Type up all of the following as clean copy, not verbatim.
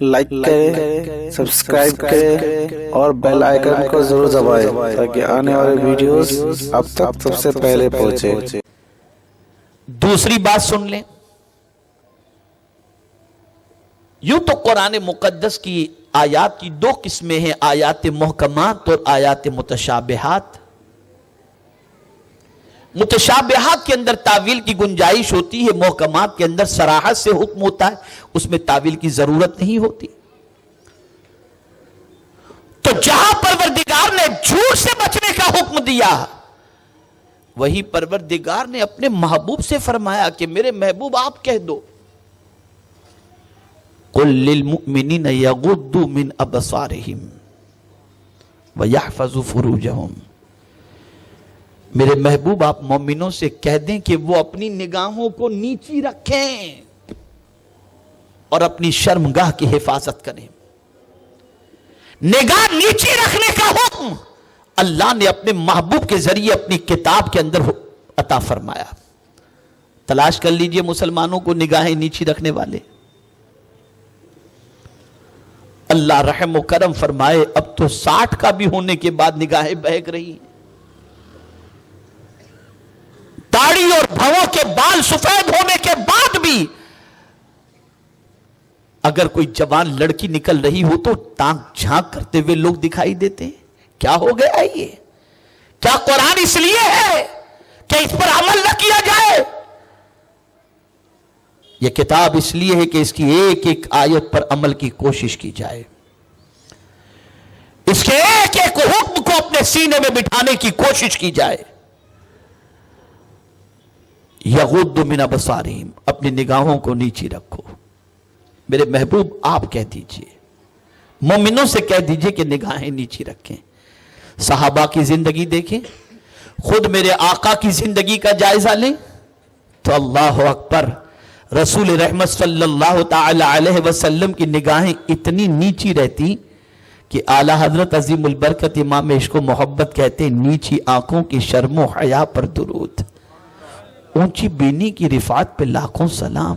Like کریں، subscribe کریں اور بیل آئیکن کو ضرور دبائیں تاکہ آنے والے ویڈیوز اب تک سب سے پہلے پہنچے۔ دوسری بات سن لیں، یوں تو قرآن مقدس کی آیات کی دو قسمیں ہیں، آیات محکمات اور آیات متشابہات۔ متشابہات کے اندر تعویل کی گنجائش ہوتی ہے، محکمات کے اندر صراحت سے حکم ہوتا ہے، اس میں تعویل کی ضرورت نہیں ہوتی۔ تو جہاں پروردگار نے جھوٹ سے بچنے کا حکم دیا، وہی پروردگار نے اپنے محبوب سے فرمایا کہ میرے محبوب آپ کہہ دو، قُلْ لِلْمُؤْمِنِينَ يَغُضُّوا مِنْ أَبْصَارِهِمْ وَيَحْفَظُوا فُرُوجَهُمْ۔ میرے محبوب آپ مومنوں سے کہہ دیں کہ وہ اپنی نگاہوں کو نیچی رکھیں اور اپنی شرمگاہ کی حفاظت کریں۔ نگاہ نیچی رکھنے کا حکم اللہ نے اپنے محبوب کے ذریعے اپنی کتاب کے اندر عطا فرمایا۔ تلاش کر لیجئے مسلمانوں کو نگاہیں نیچی رکھنے والے۔ اللہ رحم و کرم فرمائے، اب تو 60 کا بھی ہونے کے بعد نگاہیں بہک رہی ہیں، داڑھی اور بھووں کے بال سفید ہونے کے بعد بھی اگر کوئی جوان لڑکی نکل رہی ہو تو ٹانک جھانک کرتے ہوئے لوگ دکھائی دیتے ہیں۔ کیا ہو گیا یہ؟ کیا قرآن اس لیے ہے کہ اس پر عمل نہ کیا جائے؟ یہ کتاب اس لیے ہے کہ اس کی ایک ایک آیت پر عمل کی کوشش کی جائے، اس کے ایک ایک حکم کو اپنے سینے میں بٹھانے کی کوشش کی جائے۔ یغض من ابصارہم، اپنی نگاہوں کو نیچی رکھو۔ میرے محبوب آپ کہہ دیجئے، مومنوں سے کہہ دیجئے کہ نگاہیں نیچی رکھیں۔ صحابہ کی زندگی دیکھیں، خود میرے آقا کی زندگی کا جائزہ لیں تو اللہ اکبر، رسول رحمت صلی اللہ تعالی علیہ وسلم کی نگاہیں اتنی نیچی رہتی کہ اعلیٰ حضرت عظیم البرکت امام عشق و محبت کہتے ہیں، نیچی آنکھوں کی شرم و حیا پر درود، اونچی بینی کی رفعت پہ لاکھوں سلام۔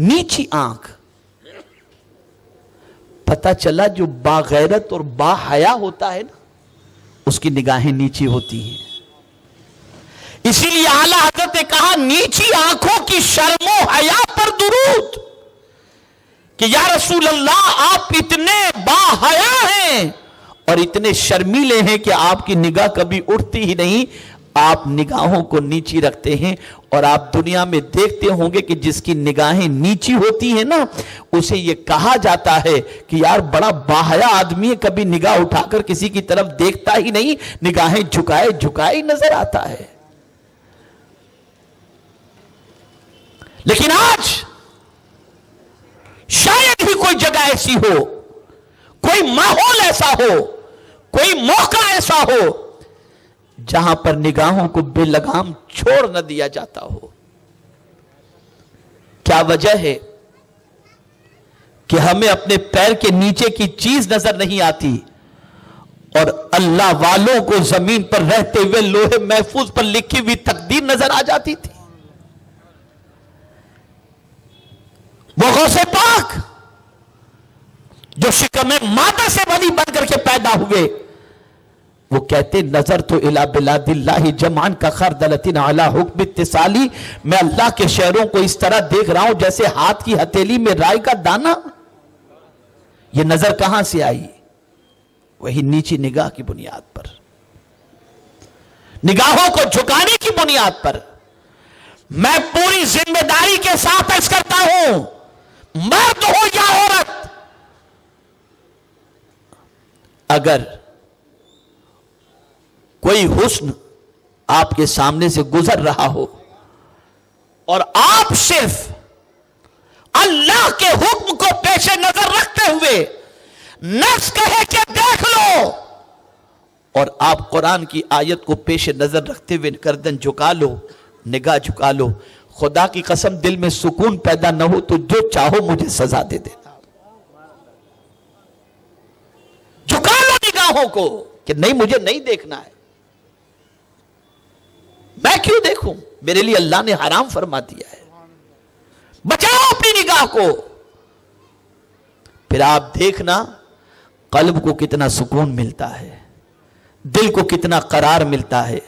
نیچی آنکھ، پتہ چلا جو باغیرت اور با حیا ہوتا ہے نا، اس کی نگاہیں نیچی ہوتی ہیں۔ اسی لیے اعلیٰ حضرت نے کہا نیچی آنکھوں کی شرم و حیا پر درود، کہ یا رسول اللہ آپ اتنے با حیا ہیں اور اتنے شرمیلے ہیں کہ آپ کی نگاہ کبھی اٹھتی ہی نہیں، آپ نگاہوں کو نیچی رکھتے ہیں۔ اور آپ دنیا میں دیکھتے ہوں گے کہ جس کی نگاہیں نیچی ہوتی ہیں نا، اسے یہ کہا جاتا ہے کہ یار بڑا باحیا آدمی ہے، کبھی نگاہ اٹھا کر کسی کی طرف دیکھتا ہی نہیں، نگاہیں جھکائے جھکائے ہی نظر آتا ہے۔ لیکن آج شاید ہی کوئی جگہ ایسی ہو، کوئی ماحول ایسا ہو، کوئی موقع ایسا ہو جہاں پر نگاہوں کو بے لگام چھوڑ نہ دیا جاتا ہو۔ کیا وجہ ہے کہ ہمیں اپنے پیر کے نیچے کی چیز نظر نہیں آتی اور اللہ والوں کو زمین پر رہتے ہوئے لوہے محفوظ پر لکھی ہوئی تقدیر نظر آ جاتی تھی؟ وہ غوث پاک جو شکم مادہ سے بنی بن کر کے پیدا ہوئے، وہ کہتے نظر تو الی بلاد اللہ جمعن کا خردلۃ علی حکم اتصالی، میں اللہ کے شہروں کو اس طرح دیکھ رہا ہوں جیسے ہاتھ کی ہتھیلی میں رائی کا دانہ۔ یہ نظر کہاں سے آئی؟ وہی نیچی نگاہ کی بنیاد پر، نگاہوں کو جھکانے کی بنیاد پر۔ میں پوری ذمہ داری کے ساتھ عرض کرتا ہوں، مرد ہو یا عورت، اگر کوئی حسن آپ کے سامنے سے گزر رہا ہو اور آپ صرف اللہ کے حکم کو پیش نظر رکھتے ہوئے نفس کہے کہ دیکھ لو، اور آپ قرآن کی آیت کو پیش نظر رکھتے ہوئے گردن جھکا لو، نگاہ جھکا لو، خدا کی قسم دل میں سکون پیدا نہ ہو تو جو چاہو مجھے سزا دے دینا۔ جھکا لو نگاہوں کو کہ نہیں، مجھے نہیں دیکھنا ہے، میں کیوں دیکھوں؟ میرے لیے اللہ نے حرام فرما دیا ہے۔ بچاؤ اپنی نگاہ کو، پھر آپ دیکھنا قلب کو کتنا سکون ملتا ہے، دل کو کتنا قرار ملتا ہے۔